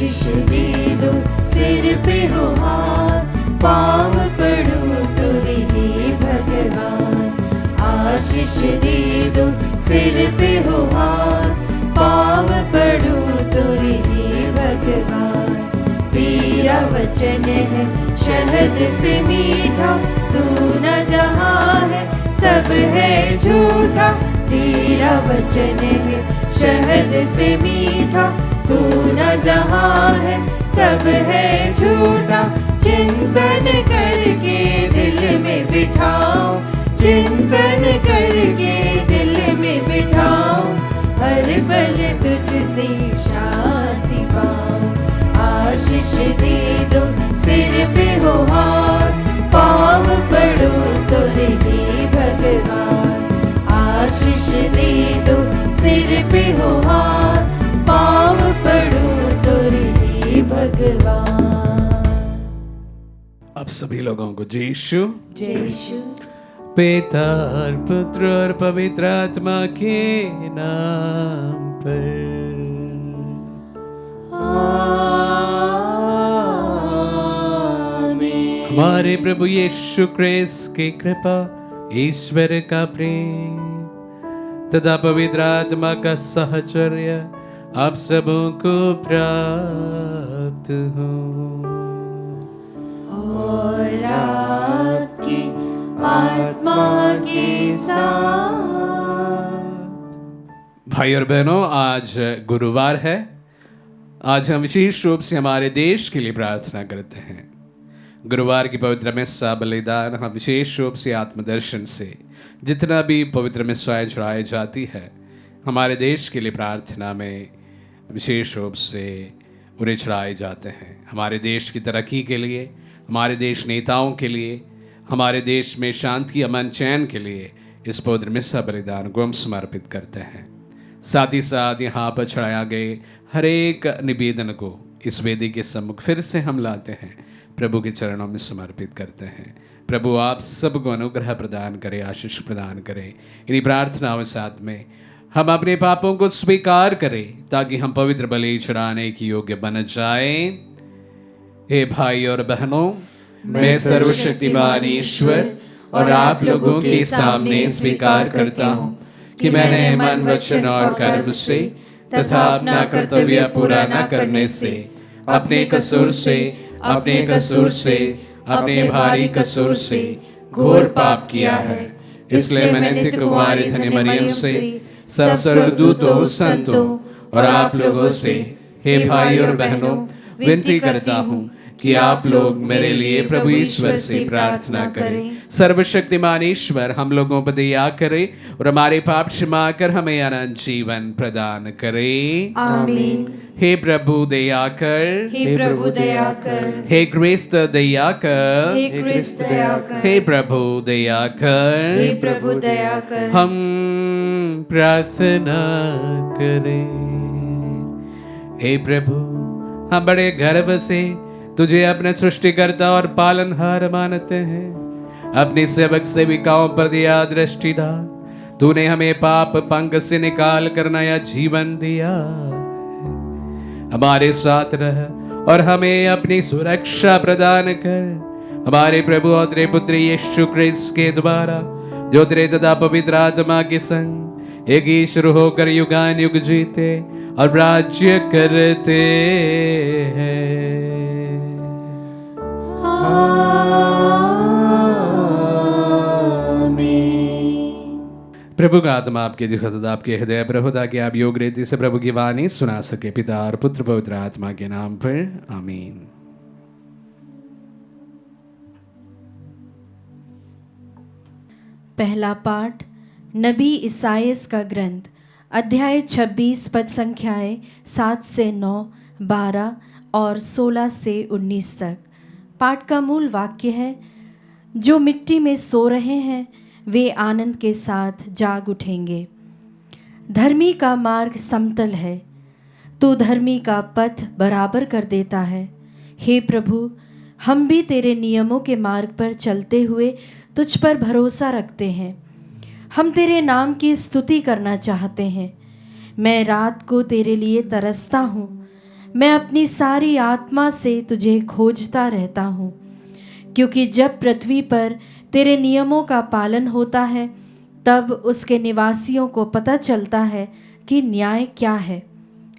आशीष दे दो, सिर पे हो हाथ, पाँव पड़ूं तुरी हे भगवान। आशीष दे दो, सिर पे हो हाथ, पाँव पड़ूं तुरी हे भगवान। तेरा वचन है शहद से मीठा, तू न जहाँ है सब है झूठा। तेरा वचन है शहद से मीठा, तू न जहाँ है सब है झूठा। चिंतन करके दिल में बिठाओ, चिंतन करके दिल में बिठाओ, हर पल तुझसे शांति पाओ। आशीष दे दो, सिर पे हो हाथ, पाँव पड़ो तुरे हे भगवान। आशीष दे दो, सिर पे हो हाथ, पाँव पड़ो तुरे हे भगवान। अब सभी लोगों को जय यीशु। जय यीशु। पिता और पुत्र और पवित्र आत्मा के नाम पर। आमीन। हमारे प्रभु यीशु क्रिस्त की कृपा, ईश्वर का प्रेम तथा पवित्र आत्मा का साहचर्य आप सबों को प्राप्त हो। और आपकी आत्मा के साथ। भाई और बहनों, आज गुरुवार है। आज हम विशेष रूप से हमारे देश के लिए प्रार्थना करते हैं। गुरुवार की पवित्र मिस्सा बलिदान हम विशेष रूप से आत्मदर्शन से जितना भी पवित्र मिस्साएं चढ़ाई जाती है, हमारे देश के लिए प्रार्थना में विशेष रूप से उन्हें चढ़ाए जाते हैं। हमारे देश की तरक्की के लिए, हमारे देश नेताओं के लिए, हमारे देश में शांति, अमन, चैन के लिए इस पवित्र मिस्सा बलिदान को हम समर्पित करते हैं। साथ ही साथ यहाँ पर चढ़ाया गए हर एक निवेदन को इस वेदी के सम्मुख फिर से हम लाते हैं, प्रभु के चरणों में समर्पित करते हैं। प्रभु आप सबको अनुग्रह प्रदान करें, आशीष प्रदान करें। इन्हीं प्रार्थनाओं के साथ में हम अपने पापों को स्वीकार करें ताकि हम पवित्र बलि चढ़ाने की योग्य बन जाएं। हे भाई और बहनों, मैं सर्वशक्तिमान ईश्वर और आप लोगों के सामने स्वीकार करता हूँ कि मैंने मन, वचन और कर्म से तथा अपना कर्तव्य पूरा न करने से, अपने कसूर से अपने भारी कसूर से घोर पाप किया है। इसलिए मैंने नित्य कुमारी धन्य मरियम से, सब स्वर्गदूतों, संतों और आप लोगों से, हे भाई और बहनों, विनती करता हूँ कि आप लोग मेरे लिए प्रभु ईश्वर से प्रार्थना करें। सर्वशक्तिमान ईश्वर हम लोगों पर दया करे और हमारे पाप क्षमा कर हमें अनंत जीवन प्रदान करे। आमीन। हे प्रभु दया कर, हे प्रभु दया कर, हे क्रिस्त दया कर, हे क्रिस्त दया कर, हे प्रभु दया कर, हे प्रभु दया कर। हम प्रार्थना करें। हे प्रभु, हम बड़े गर्व से तुझे अपने सृष्टिकर्ता और पालनहार मानते हैं। अपनी सेवक सेविकाओं पर दया दृष्टि डाल। तूने हमें पाप पंख से निकाल कर नया जीवन दिया। हमारे साथ रह और हमें अपनी सुरक्षा प्रदान कर। हमारे प्रभु और तेरे पुत्र यीशु क्रिस्त के द्वारा, जो तेरे तथा पवित्र आत्मा के संग एक ईश्वर होकर युगान युग जीते और राज्य करते हैं। प्रभु का आत्मा आपके दिखत आपके हृदय पर हो, ताकि आप योग रीति से प्रभु की वाणी सुना सके। पिता और पुत्र पवित्र आत्मा के नाम पर आमीन। पहला पाठ नबी इसाइयास का ग्रंथ, अध्याय 26 पद संख्याएं 7 से 9, 12 और 16 से 19 तक। पाठ का मूल वाक्य है, जो मिट्टी में सो रहे हैं वे आनंद के साथ जाग उठेंगे। धर्मी का मार्ग समतल है, तू धर्मी का पथ बराबर कर देता है। हे प्रभु, हम भी तेरे नियमों के मार्ग पर चलते हुए तुझ पर भरोसा रखते हैं। हम तेरे नाम की स्तुति करना चाहते हैं। मैं रात को तेरे लिए तरसता हूँ, मैं अपनी सारी आत्मा से तुझे खोजता रहता हूँ, क्योंकि जब पृथ्वी पर तेरे नियमों का पालन होता है तब उसके निवासियों को पता चलता है कि न्याय क्या है।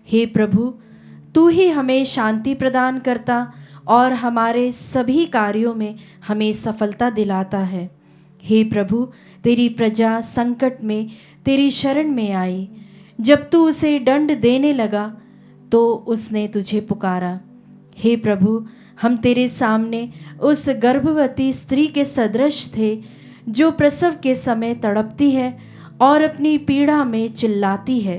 हे प्रभु, तू ही हमें शांति प्रदान करता और हमारे सभी कार्यों में हमें सफलता दिलाता है। हे प्रभु, तेरी प्रजा संकट में तेरी शरण में आई। जब तू उसे दंड देने लगा तो उसने तुझे पुकारा। हे प्रभु, हम तेरे सामने उस गर्भवती स्त्री के सदृश थे जो प्रसव के समय तड़पती है और अपनी पीड़ा में चिल्लाती है।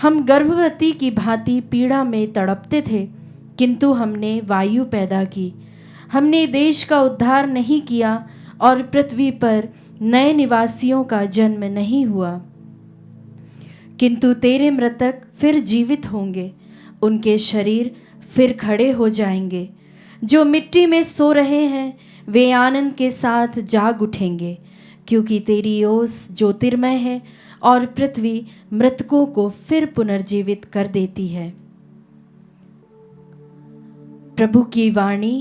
हम गर्भवती की भांति पीड़ा में तड़पते थे, किंतु हमने वायु पैदा की। हमने देश का उद्धार नहीं किया और पृथ्वी पर नए निवासियों का जन्म नहीं हुआ। किंतु तेरे मृतक फिर जीवित होंगे, उनके शरीर फिर खड़े हो जाएंगे। जो मिट्टी में सो रहे हैं वे आनंद के साथ जाग उठेंगे, क्योंकि तेरी ओस ज्योतिर्मय है और पृथ्वी मृतकों को फिर पुनर्जीवित कर देती है। प्रभु की वाणी।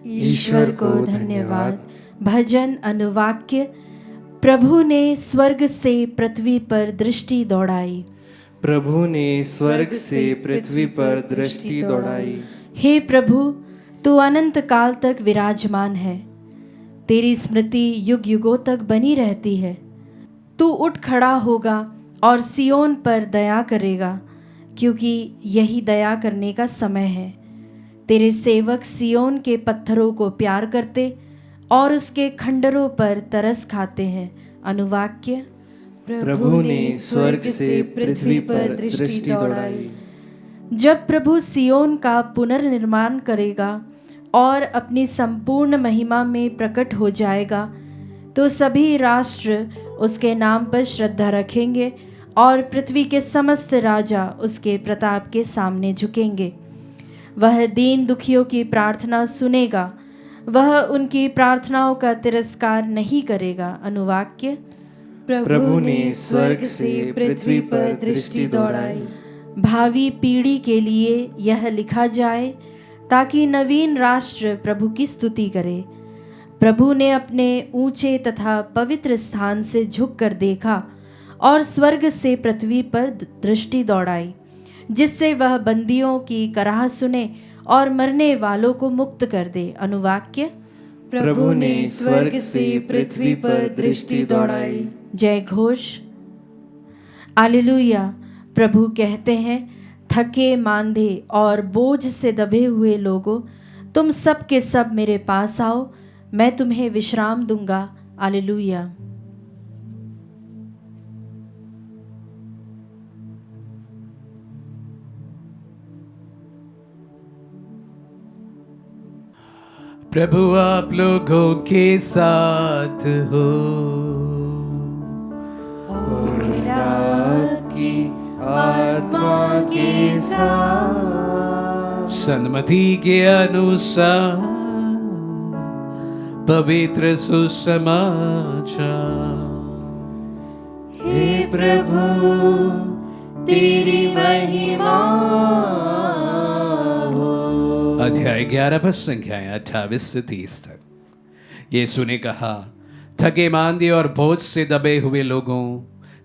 ईश्वर को धन्यवाद। भजन अनुवाक्य। प्रभु ने स्वर्ग से पृथ्वी पर दृष्टि दौड़ाई। प्रभु ने स्वर्ग से पृथ्वी पर दृष्टि दौड़ाई। हे प्रभु, तू अनंत काल तक विराजमान है, तेरी स्मृति युग युगों तक बनी रहती है। तू उठ खड़ा होगा और सियोन पर दया करेगा, क्योंकि यही दया करने का समय है। तेरे सेवक सियोन के पत्थरों को प्यार करते और उसके खंडरों पर तरस खाते हैं। अनुवाक्य। प्रभु ने स्वर्ग से पृथ्वी पर दृष्टि दौड़ाई। जब प्रभु सियोन का पुनर्निर्माण करेगा और अपनी संपूर्ण महिमा में प्रकट हो जाएगा, तो सभी राष्ट्र उसके नाम पर श्रद्धा रखेंगे और पृथ्वी के समस्त राजा उसके प्रताप के सामने झुकेंगे। वह दीन दुखियों की प्रार्थना सुनेगा, वह उनकी प्रार्थनाओं का तिरस्कार नहीं करेगा। अनुवाक्य। प्रभु ने स्वर्ग से पृथ्वी पर दृष्टि दौड़ाई। भावी पीढ़ी के लिए यह लिखा जाए ताकि नवीन राष्ट्र प्रभु की स्तुति करे। प्रभु ने अपने ऊंचे तथा पवित्र स्थान से झुककर देखा और स्वर्ग से पृथ्वी पर दृष्टि दौड़ाई, जिससे वह बंदियों की कराह सुने और मरने वालों को मुक्त कर दे। अनुवाक्य। प्रभु ने स्वर्ग से पृथ्वी पर दृष्टि दौड़ाई। जय घोष। हालेलुया। प्रभु कहते हैं, थके मांदे और बोझ से दबे हुए लोगों, तुम सब के सब मेरे पास आओ, मैं तुम्हें विश्राम दूंगा। हालेलुया। प्रभु आप लोगों के साथ हो, आपकी आत्मा के साथ। सन्मति के अनुसार पवित्र सुसमाचार। हे प्रभु, तेरी महिमा हो। अध्याय 11 पद संख्याएं 28 से 30 तक। यीशु ने कहा, थके मांदे और बोझ से दबे हुए लोगों,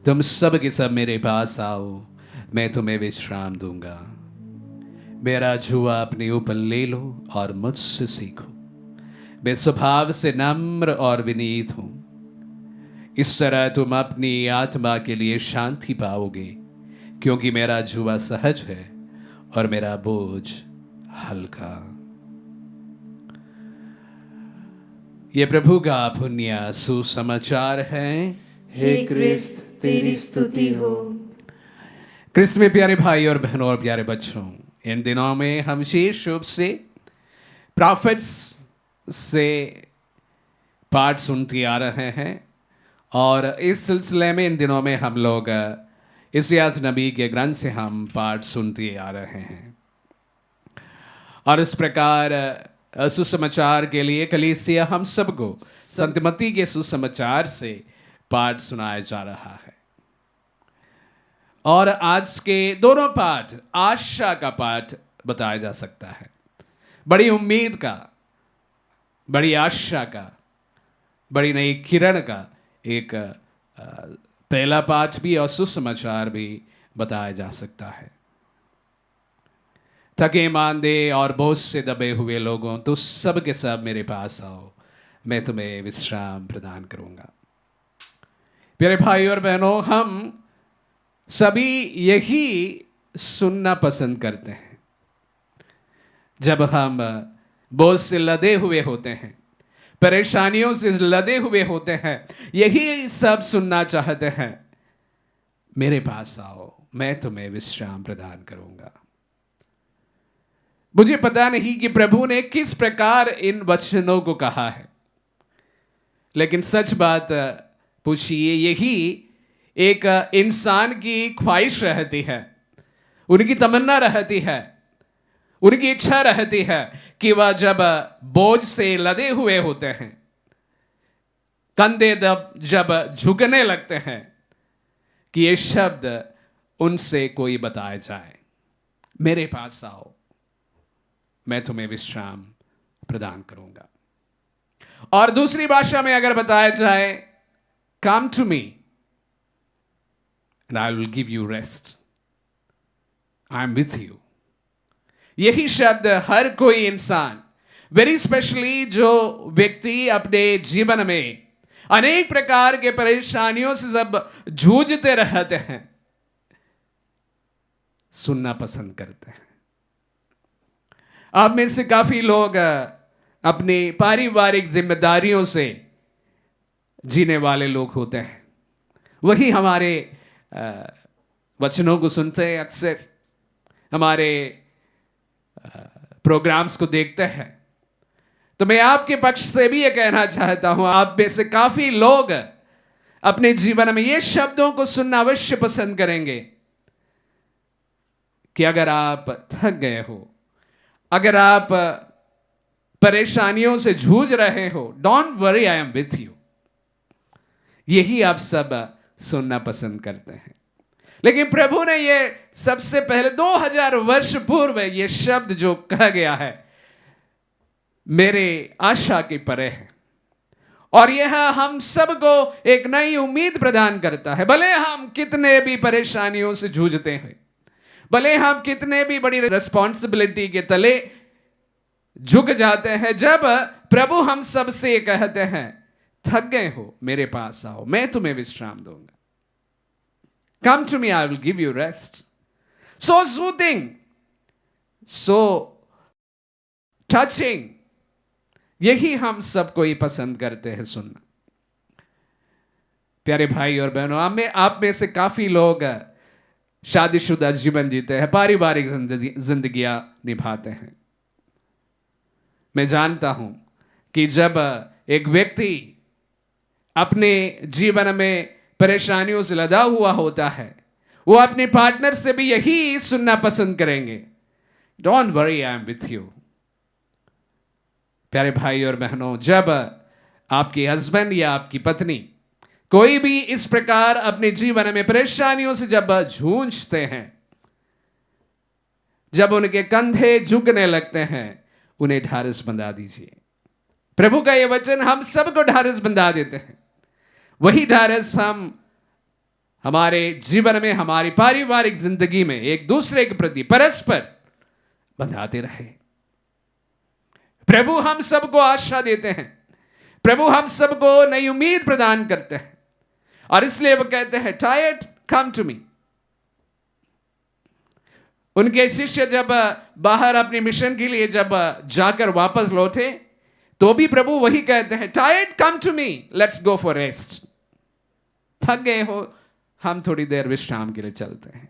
तुम सब के सब मेरे पास आओ, मैं तुम्हें विश्राम दूंगा। मेरा जुआ अपने ऊपर ले लो और मुझसे सीखो, मैं स्वभाव से नम्र और विनीत हूं। इस तरह तुम अपनी आत्मा के लिए शांति पाओगे, क्योंकि मेरा जुआ सहज है और मेरा बोझ हल्का। ये प्रभु का पुण्य सुसमाचार है। हे क्रिस्त, तेरी स्तुति हो। क्रिस्त में प्यारे भाई और बहनों और प्यारे बच्चों, इन दिनों में हम विशेष रूप से प्रॉफिट्स से पाठ सुनते आ रहे हैं, और इस सिलसिले में इन दिनों में हम लोग इस्यास नबी के ग्रंथ से हम पाठ सुनते आ रहे हैं। और इस प्रकार सुसमाचार के लिए कलीसिया हम सबको संत मत्ती के सुसमाचार से पाठ सुनाया जा रहा है। और आज के दोनों पाठ आशा का पाठ बताया जा सकता है, बड़ी उम्मीद का, बड़ी आशा का, बड़ी नई किरण का एक पहला पाठ भी और सुसमाचार भी बताया जा सकता है। थके मांदे और बोझ से दबे हुए लोगों, तो सब के सब मेरे पास आओ, मैं तुम्हें विश्राम प्रदान करूंगा। प्यारे भाई और बहनों, हम सभी यही सुनना पसंद करते हैं। जब हम बोझ से लदे हुए होते हैं, परेशानियों से लदे हुए होते हैं, यही सब सुनना चाहते हैं, मेरे पास आओ, मैं तुम्हें विश्राम प्रदान करूंगा। मुझे पता नहीं कि प्रभु ने किस प्रकार इन वचनों को कहा है, लेकिन सच बात पूछिए, यही एक इंसान की ख्वाहिश रहती है, उनकी तमन्ना रहती है, उनकी इच्छा रहती है कि वह जब बोझ से लदे हुए होते हैं, कंधे जब झुकने लगते हैं, कि ये शब्द उनसे कोई बताया जाए, मेरे पास आओ, मैं तुम्हें विश्राम प्रदान करूंगा। और दूसरी भाषा में अगर बताया जाए, come to me and I will give you rest, I am with you. यही शब्द हर कोई इंसान, वेरी स्पेशली जो व्यक्ति अपने जीवन में अनेक प्रकार के परेशानियों से जब जूझते रहते हैं, सुनना पसंद करते हैं। आप में से काफी लोग अपनी पारिवारिक जिम्मेदारियों से जीने वाले लोग होते हैं, वही हमारे वचनों को सुनते हैं, अक्सर हमारे प्रोग्राम्स को देखते हैं। तो मैं आपके पक्ष से भी ये कहना चाहता हूं, आप में से काफी लोग अपने जीवन में ये शब्दों को सुनना अवश्य पसंद करेंगे कि अगर आप थक गए हो, अगर आप परेशानियों से जूझ रहे हो, don't worry, I am with you. यही आप सब सुनना पसंद करते हैं। लेकिन प्रभु ने ये सबसे पहले 2000 वर्ष पूर्व ये शब्द जो कहा गया है, मेरे आशा के परे है, और यह हम सबको एक नई उम्मीद प्रदान करता है। भले हम कितने भी परेशानियों से जूझते हैं, भले हम कितने भी बड़ी रिस्पॉन्सिबिलिटी के तले झुक जाते हैं, जब प्रभु हम सबसे कहते हैं, थक गए हो, मेरे पास आओ, मैं तुम्हें विश्राम दूंगा। Come to me, I will give you rest. So soothing, so touching. यही हम सबको ही पसंद करते हैं सुनना। प्यारे भाई और बहनों, आप में से काफी लोग शादीशुदा जीवन जीते हैं, पारिवारिक जिंदगियां निभाते हैं। मैं जानता हूं कि जब एक व्यक्ति अपने जीवन में परेशानियों से लदा हुआ होता है, वो अपने पार्टनर से भी यही सुनना पसंद करेंगे, don't worry, I am with you. प्यारे भाई और बहनों, जब आपके हस्बैंड या आपकी पत्नी कोई भी इस प्रकार अपने जीवन में परेशानियों से जब जूझते हैं, जब उनके कंधे झुकने लगते हैं, उन्हें ढारस बंधा दीजिए। प्रभु का यह वचन हम सबको ढारस बंधा देते हैं। वही ढारस हम हमारे जीवन में, हमारी पारिवारिक जिंदगी में एक दूसरे के प्रति परस्पर बंधाते रहे। प्रभु हम सबको आशा देते हैं, प्रभु हम सबको नई उम्मीद प्रदान करते हैं, और इसलिए वो कहते हैं, टायर्ड, कम टू मी। उनके शिष्य जब बाहर अपनी मिशन के लिए जब जाकर वापस लौटे, तो भी प्रभु वही कहते हैं, tired, come to me, let's go for rest. थक गए हो, हम थोड़ी देर विश्राम के लिए चलते हैं।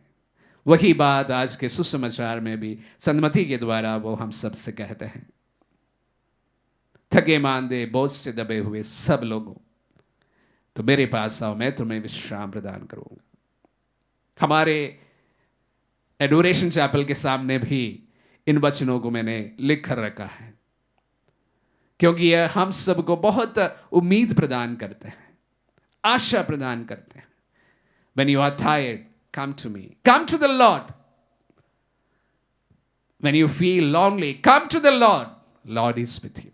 वही बात आज के सुसमाचार में भी संतमती के द्वारा वो हम सब से कहते हैं, थके मांदे बोझ से दबे हुए सब लोगों, तो मेरे पास आओ, मैं तुम्हें विश्राम प्रदान करूंगा। हमारे एडोरेशन चैपल के सामने भी इन वचनों को मैंने लिख कर रखा है, क्योंकि यह हम सबको बहुत उम्मीद प्रदान करते हैं, आशा प्रदान करते हैं। When you are tired, come to me, come to the Lord. When you feel lonely, come to the Lord. Lord is with you.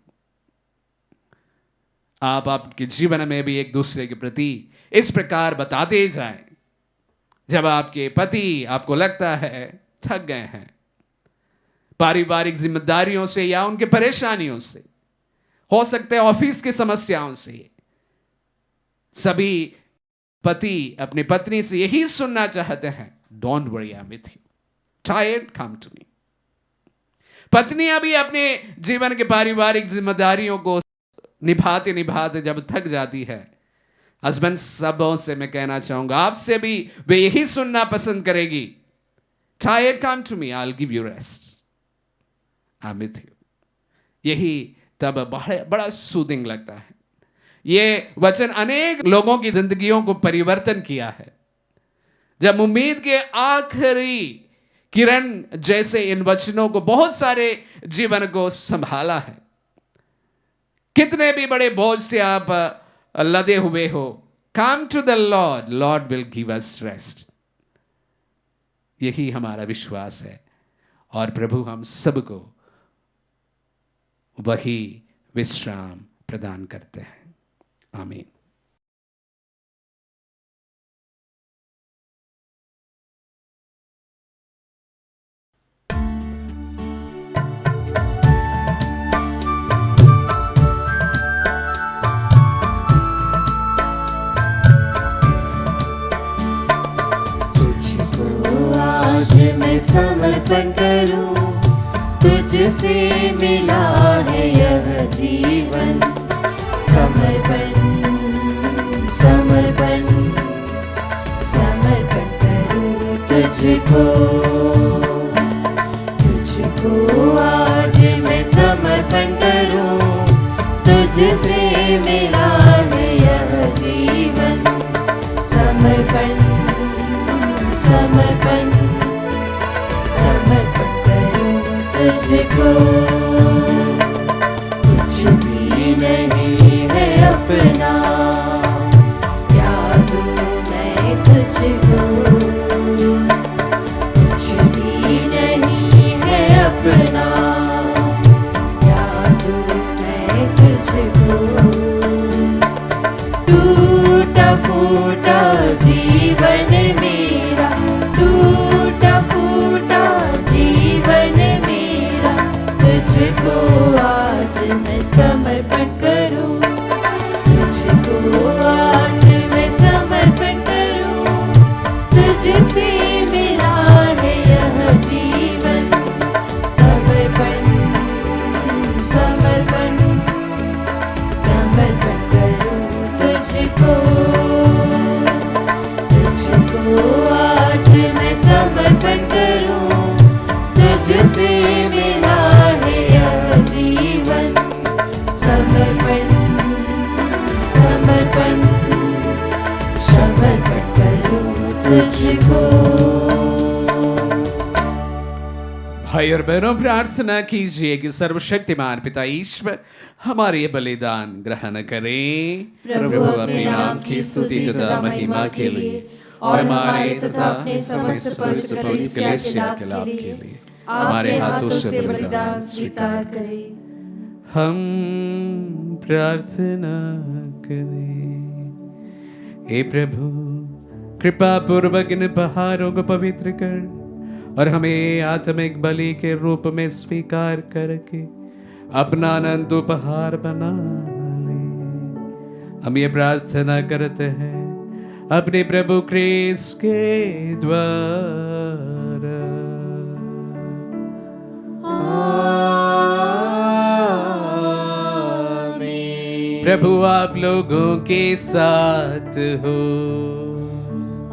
आप आपके जीवन में भी एक दूसरे के प्रति इस प्रकार बताते जाएं। जब आपके पति आपको लगता है थक गए हैं पारिवारिक जिम्मेदारियों से या उनके परेशानियों से, हो सकते हैं ऑफिस की समस्याओं से, सभी पति अपनी पत्नी से यही सुनना चाहते हैं, don't worry, I am with you. Tired, come to me. पत्नियां भी अपने जीवन के पारिवारिक जिम्मेदारियों को निभाते निभाते जब थक जाती है, हस्बैंड सबों से मैं कहना चाहूंगा, आपसे भी वे यही सुनना पसंद करेगी, tired, come to me, I will give you rest, I am with you. यही तब बड़ा सूदिंग लगता है। ये वचन अनेक लोगों की जिंदगियों को परिवर्तन किया है। जब उम्मीद के आखिरी किरण जैसे इन वचनों को बहुत सारे जीवन को संभाला है। कितने भी बड़े बोझ से आप लदे हुए हो, come to the lord, lord will give us rest. यही हमारा विश्वास है और प्रभु हम सबको वही विश्राम प्रदान करते हैं। आमीन। मैं समर्पण करूं, तुझसे मिला है यह जीवन। समर्पण समर्पण समर्पण करूं तुझको, तुझको आज मैं समर्पण करूं, तुझसे मिला है यह जीवन। समर्पण समर्पण तुझको, कुछ भी नहीं है अपना, क्या दूं मैं तुझको। कुछ भी नहीं है अपना, क्या दूं मैं तुझको। टूटा फूटा जीवन मेरा, टूटा फूटा जीवन मेरा, तुझको आज मैं समर्पण करूं, तुझको आज मैं समर्पण करूं। तुझसे मिला है यह जीवन। समर्पण समर्पण समर्पण करूं तुझको, तुझको आज मैं समर्पण करूं। तुझसे मिला है यह जीवन। समर्पण समर्पण समर्पण करूं तुझको। भाई और बहनों, प्रार्थना कीजिए कि सर्वशक्तिमान पिता ईश्वर हमारे ये बलिदान ग्रहण करें। प्रभु अपने नाम की स्तुति तथा महिमा के लिए और हमारे तथा अपने समस्त पवित्र कलीसिया के लाभ के लिए हमारे हाथों से बलिदान स्वीकार करें। हम प्रार्थना करें। हे प्रभु, कृपा पूर्वक इन उपहारों को पवित्र कर और हमें आत्मिक बलि के रूप में स्वीकार करके अपना आनंद उपहार बना ले। हम ये प्रार्थना करते हैं अपने प्रभु क्रिस्त के द्वारा। प्रभु आप लोगों के साथ हो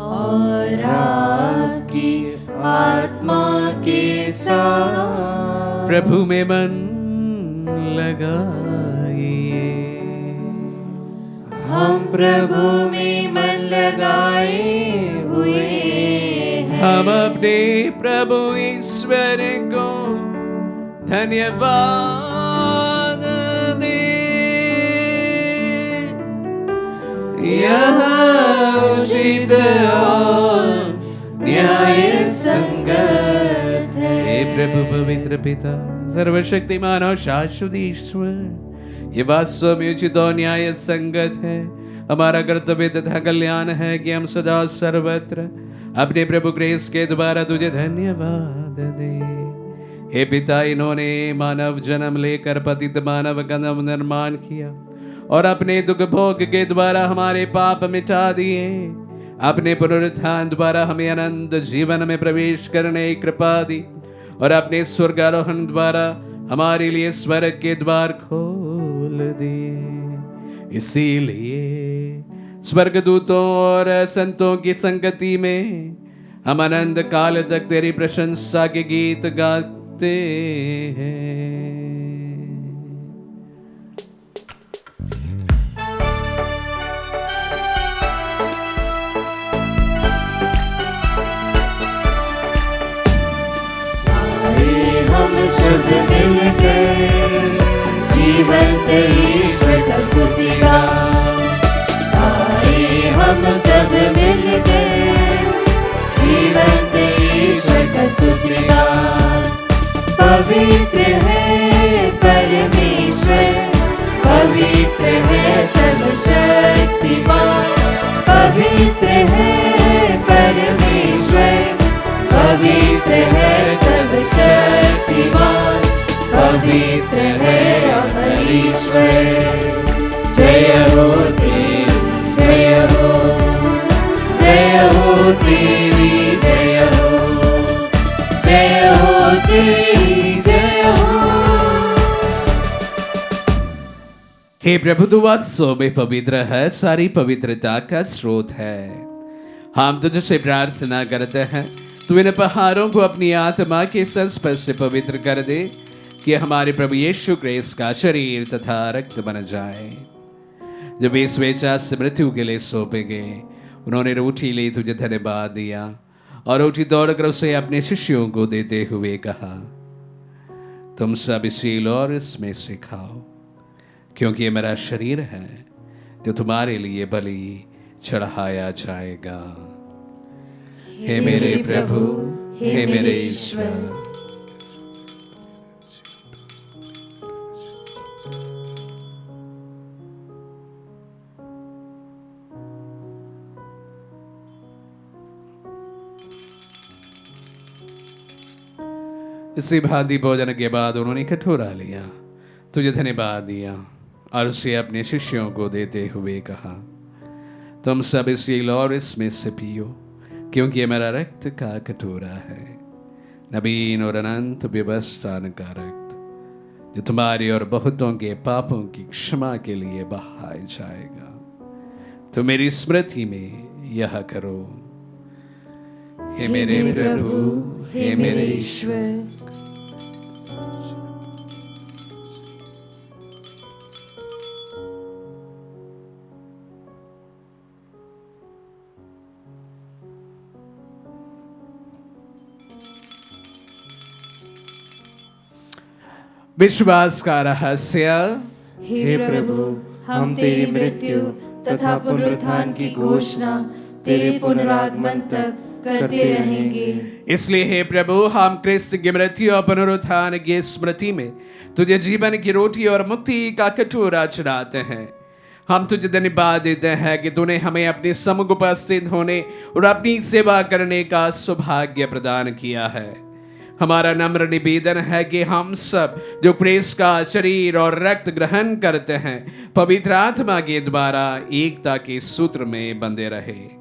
और आपकी आत्मा के साथ। प्रभु में मन लगाइए। हम प्रभु में मन लगाए हुए हैं। हम अपने प्रभु ईश्वर को धन्यवाद दें। यह उचित और न्याय संगत है। प्रभु पवित्र पिता सर्वशक्तिमान और शाश्वत ईश्वर, ये वास्तव में उचित और न्याय संगत है, हमारा कर्तव्य तथा कल्याण है कि हम सदा सर्वत्र अपने प्रभु क्रिस्त के द्वारा तुझे धन्यवाद दे। हे पिता, इन्होंने मानव जन्म लेकर पतित मानव का नव निर्माण किया और अपने दुख भोग के द्वारा हमारे पाप मिटा दिए। अपने पुनरुत्थान द्वारा हमें अनंत जीवन में प्रवेश करने की कृपा दी और अपने स्वर्गारोहण द्वारा हमारे लिए स्वर्ग के द्वार खोल दिए। इसीलिए स्वर्गदूतों और संतों की संगति में हम अनंत काल तक तेरी प्रशंसा के गीत गाते हैं। हम सब मिलकर जीवंत ईश्वर का स्तुति गाएं। आए हम सब मिलकर जीवंत ईश्वर का स्तुति गाएं। पवित्र है परमेश्वर, पवित्र है सर्वशक्तिमान, पवित्र है परमेश्वर, पवित्र है सर्वशक्तिमान, पवित्र है अमर ईश्वर। जय हो तेरी, जय हो, जय हो तेरी, जय हो, जय हो तेरी, जय हो। हे प्रभु, तू वास्तव में पवित्र है, सारी पवित्रता का स्रोत है। हम तुझसे प्रार्थना करते हैं, तू इन पहाड़ों को अपनी आत्मा के संस्पर्श से पवित्र कर दे कि हमारे प्रभु यीशु क्रिस्त का शरीर तथा रक्त बन जाए। जब ये स्वेच्छा से मृत्यु के लिए सौंपे गए, उन्होंने रोटी ली, तुझे धन्यवाद दिया और रोटी तोड़कर उसे अपने शिष्यों को देते हुए कहा, तुम सब इसे लो और इसमें से खाओ, क्योंकि ये मेरा शरीर है जो तुम्हारे लिए बलि चढ़ाया जाएगा। हे मेरे प्रभु, हे मेरे ईश्वर। इसी भांति भोजन के बाद उन्होंने कटोरा लिया, तुझे धन्यवाद दिया और उसे अपने शिष्यों को देते हुए कहा, तुम सब इसे लो और इसमें से पियो, क्योंकि ये मेरा रक्त का कटोरा है, नवीन और अनंत व्यवस्थान का रक्त, जो तुम्हारी और बहुतों के पापों की क्षमा के लिए बहाया जाएगा। तो मेरी स्मृति में यह करो। हे मेरे प्रभु, हे मेरे ईश्वर। विश्वास का रहस्य। हे प्रभु, हम तेरी मृत्यु तथा पुनरुत्थान की घोषणा तेरे पुनरागमन तक करते रहेंगे। इसलिए हे प्रभु, हम क्रिस्त की मृत्यु और पुनरुत्थान की स्मृति में तुझे जीवन की रोटी और मुक्ति का कटोरा चढ़ाते हैं। हम तुझे धन्यवाद देते हैं कि तूने हमें अपने सम्मुख उपस्थित होने और अपनी सेवा करने का सौभाग्य प्रदान किया है। हमारा नम्र निवेदन है कि हम सब जो क्रिस्त का शरीर और रक्त ग्रहण करते हैं, पवित्र आत्मा के द्वारा एकता के सूत्र में बंधे रहे।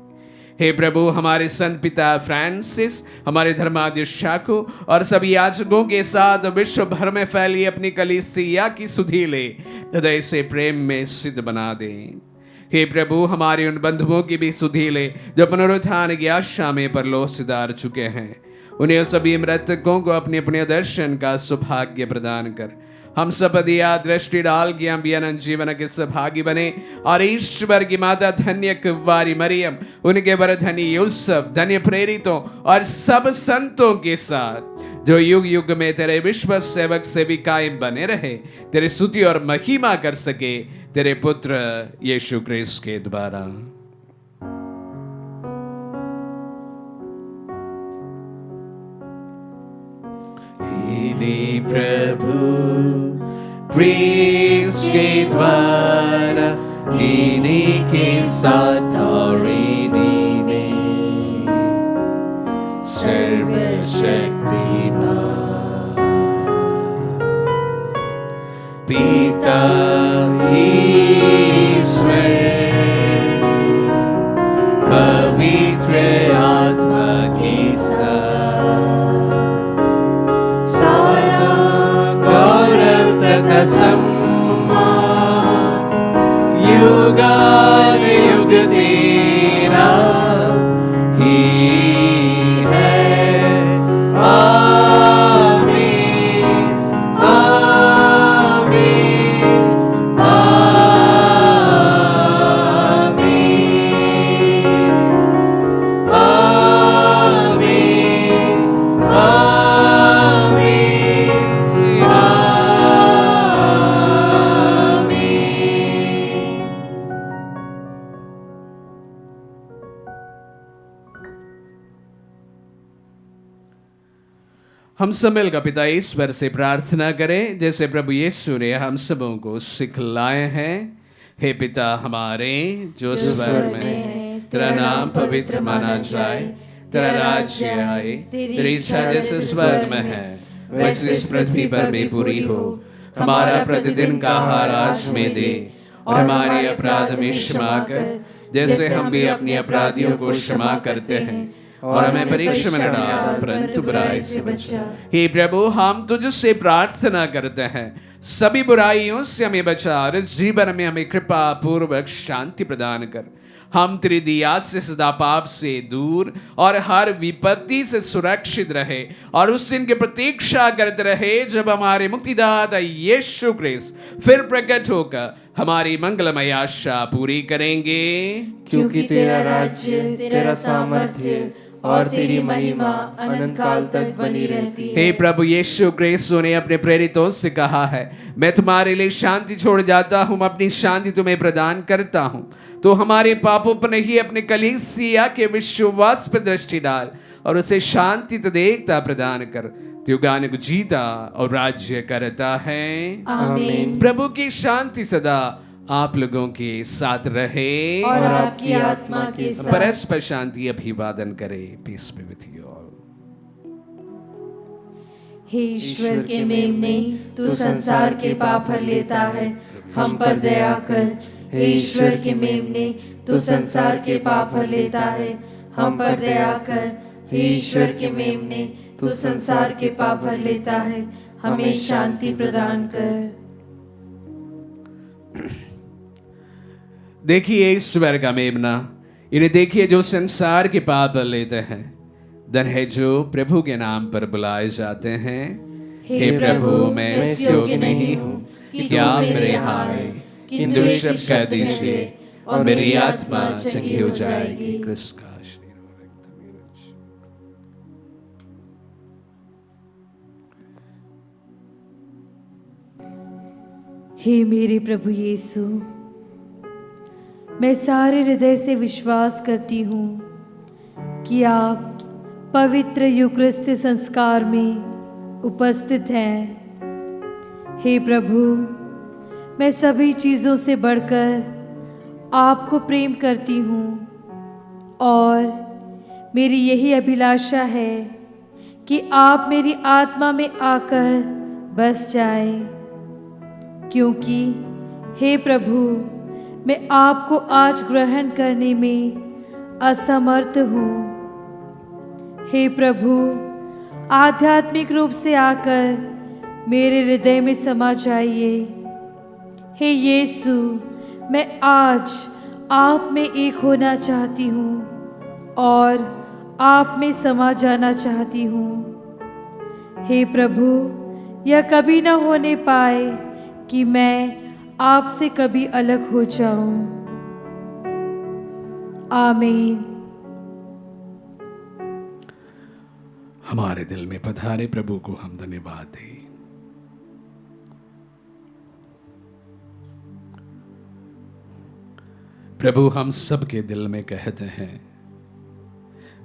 हे प्रभु, हमारे संत पिता फ्रांसिस, हमारे धर्माध्यक्षों और सभी याजकों के साथ विश्व भर में फैली अपनी कलीसिया की सुधीले हृदय से प्रेम में सिद्ध बना दें। हे प्रभु, हमारे उन बंधुओं की भी सुधीले जो पुनरुत्थान की आशा में परलोक सिधार चुके हैं, उन्हें सभी मृतकों को अपने अपने दर्शन का सौभाग्य प्रदान कर हम सब दिया दृष्टि डाल के हम भी अनंत जीवन के सहभागी बने और ईश्वर की माता धन्य कुंवारी मरियम, उनके वर धनी यूसुफ, धन्य प्रेरितों और सब संतों के साथ जो युग युग में तेरे विश्व सेवक से भी कायम बने रहे, तेरे स्तुति और महिमा कर सके तेरे पुत्र यीशु क्रिस्त के द्वारा। इन्हीं प्रभु क्रिस्त के द्वारा, इन्हीं के साथ और इन्हीं में सर्वशक्तिमान पिता ईश्वर पवित्र आत्मा के साथ सारा गौरव तथा सम्मान युगानुयुग तेरा ही है। आमीन आमीन आमीन आमीन आमीन आमीन। हम सब मिलकर पिता ईश्वर से प्रार्थना करें जैसे प्रभु यीशु ने हम सबों को सिखलाए हैं। हे पिता हमारे जो स्वर्ग में है, तेरा नाम पवित्र माना जाए, तेरा राज्य आए, तेरी इच्छा जैसे स्वर्ग में है वैसे इस पृथ्वी पर भी पूरी हो। हमारा प्रतिदिन का आहार आज में दे और हमारे अपराध में क्षमा कर जैसे हम भी अपने अपराधियों को क्षमा करते हैं, और हमें परीक्षा में न डाल परंतु बुराई से बचा। हे प्रभु हम तुझसे प्रार्थना करते हैं, सभी बुराइयों से हमें बचा और इस जीवन में हमें कृपा पूर्वक शांति प्रदान कर। हम तेरी दया से सदा पाप से दूर और हर विपत्ति से सुरक्षित रहे और उस दिन की प्रतीक्षा करते रहे जब हमारे मुक्तिदाता यीशु क्रिस्त फिर प्रकट होकर हमारी मंगलमय आशा पूरी करेंगे। क्योंकि तेरा राज्य, तेरा सामर्थ्य और तेरी महिमा अनंत काल तक बनी रहती है। हे प्रभु यीशु क्रिस्त ने अपने प्रेरितों से कहा है, मैं तुम्हारे लिए शांति छोड़ जाता हूँ, अपनी शांति तुम्हें प्रदान करता हूँ। तो हमारे पापों पर नहीं अपने कलीसिया के विश्वास पर दृष्टि डाल और उसे शांति तथा प्रदान कर। युगान को जीता और राज्य करता है। आमीन। प्रभु की शांति सदा आप लोगों के साथ रहे और आपकी आत्मा के साथ। परस्पर शांति अभिवादन करे। Peace be with you all. हे ईश्वर के मेमने, तू संसार के पाप हर लेता है, हम पर दया कर। हे ईश्वर के मेमने, तू संसार के पाप हर लेता है, हम पर दया कर। हे ईश्वर के मेमने, तू संसार के पाप हर लेता है, हमें शांति प्रदान कर। देखिए ईश्वर का मेमना, इन्हें देखिए जो संसार के पाप लेते हैं। धन है जो प्रभु के नाम पर बुलाए जाते हैं। हे प्रभु मैं इस योग्य नहीं हूँ कि आप मेरे यहाँ आए, किंतु शब्द कह दीजिए और मेरी आत्मा चंगी हो जाएगी। क्रिस्त का शरीर और रक्त मेरा। हे मेरे प्रभु यीशु, मैं सारे हृदय से विश्वास करती हूँ कि आप पवित्र यूकरिस्ती संस्कार में उपस्थित हैं। हे प्रभु, मैं सभी चीज़ों से बढ़कर आपको प्रेम करती हूँ और मेरी यही अभिलाषा है कि आप मेरी आत्मा में आकर बस जाएं, क्योंकि हे प्रभु मैं आपको आज ग्रहण करने में असमर्थ हूँ। हे प्रभु, आध्यात्मिक रूप से आकर मेरे हृदय में समा जाइए। हे यीशु, मैं आज आप में एक होना चाहती हूँ और आप में समा जाना चाहती हूँ। हे प्रभु, यह कभी न होने पाए कि मैं आपसे कभी अलग हो जाऊं। आमीन। हमारे दिल में पधारे प्रभु को हम धन्यवाद दें। प्रभु हम सबके दिल में कहते हैं,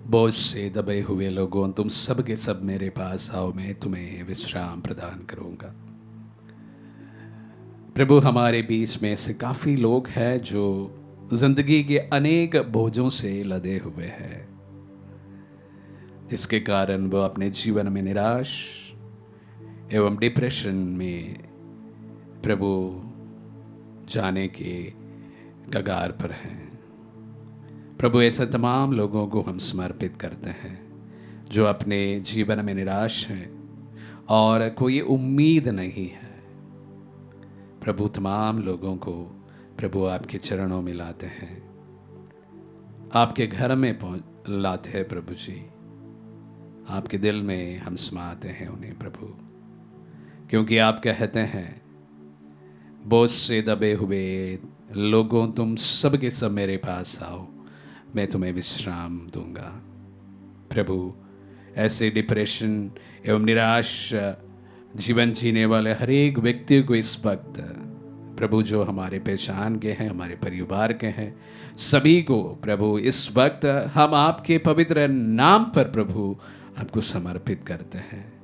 बोझ से दबे हुए लोगों, तुम सब के सब मेरे पास आओ, मैं तुम्हें विश्राम प्रदान करूंगा। प्रभु, हमारे बीच में से काफ़ी लोग हैं जो जिंदगी के अनेक बोझों से लदे हुए हैं, जिसके कारण वो अपने जीवन में निराश एवं डिप्रेशन में प्रभु जाने के कगार पर हैं। प्रभु, ऐसे तमाम लोगों को हम समर्पित करते हैं जो अपने जीवन में निराश हैं और कोई उम्मीद नहीं है। प्रभु, तमाम लोगों को प्रभु आपके चरणों में लाते हैं, आपके घर में लाते हैं प्रभु जी, आपके दिल में हम समाते हैं उन्हें प्रभु, क्योंकि आप कहते हैं बोझ से दबे हुए लोगों, तुम सब के सब मेरे पास आओ, मैं तुम्हें विश्राम दूंगा। प्रभु, ऐसे डिप्रेशन एवं निराश जीवन जीने वाले हर एक व्यक्ति को इस वक्त प्रभु, जो हमारे पहचान के हैं, हमारे परिवार के हैं, सभी को प्रभु इस वक्त हम आपके पवित्र नाम पर प्रभु आपको समर्पित करते हैं।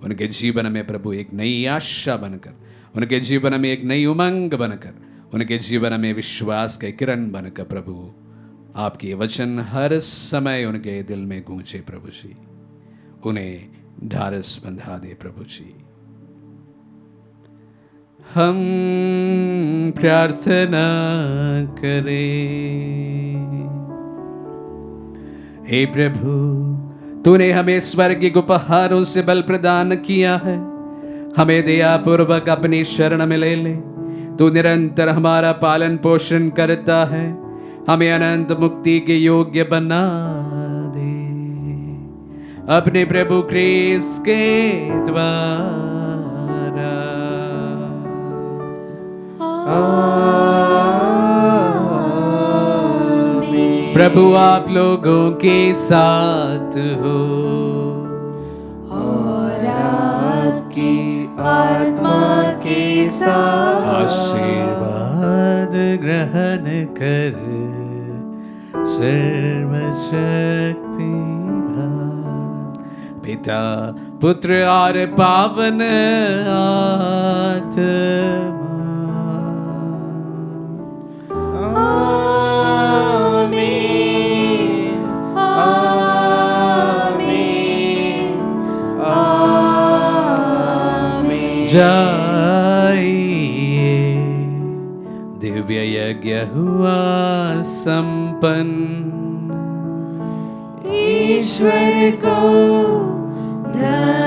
उनके जीवन में प्रभु एक नई आशा बनकर, उनके जीवन में एक नई उमंग बनकर, उनके जीवन में विश्वास के किरण बनकर प्रभु आपके वचन हर समय उनके दिल में गूंजे प्रभु जी, उन्हें ढारस बंधा दे प्रभु जी। हम प्रार्थना करें। हे प्रभु, तूने हमें स्वर्गिक उपहारों से बल प्रदान किया है, हमें दया पूर्वक अपनी शरण में ले ले। तू निरंतर हमारा पालन पोषण करता है, हमें अनंत मुक्ति के योग्य बना दे अपने प्रभु क्रिस्त के द्वारा। आमीन। प्रभु आप लोगों के साथ हो और आपकी आत्मा के साथ। आशीर्वाद ग्रहण कर सर्वशक्तिमान पिता, पुत्र और पावन आत्मा। आमीन, आमीन, आमीन। जाइए, दिव्य यज्ञ हुआ संपन्न। ईश्वर को धन्यवाद।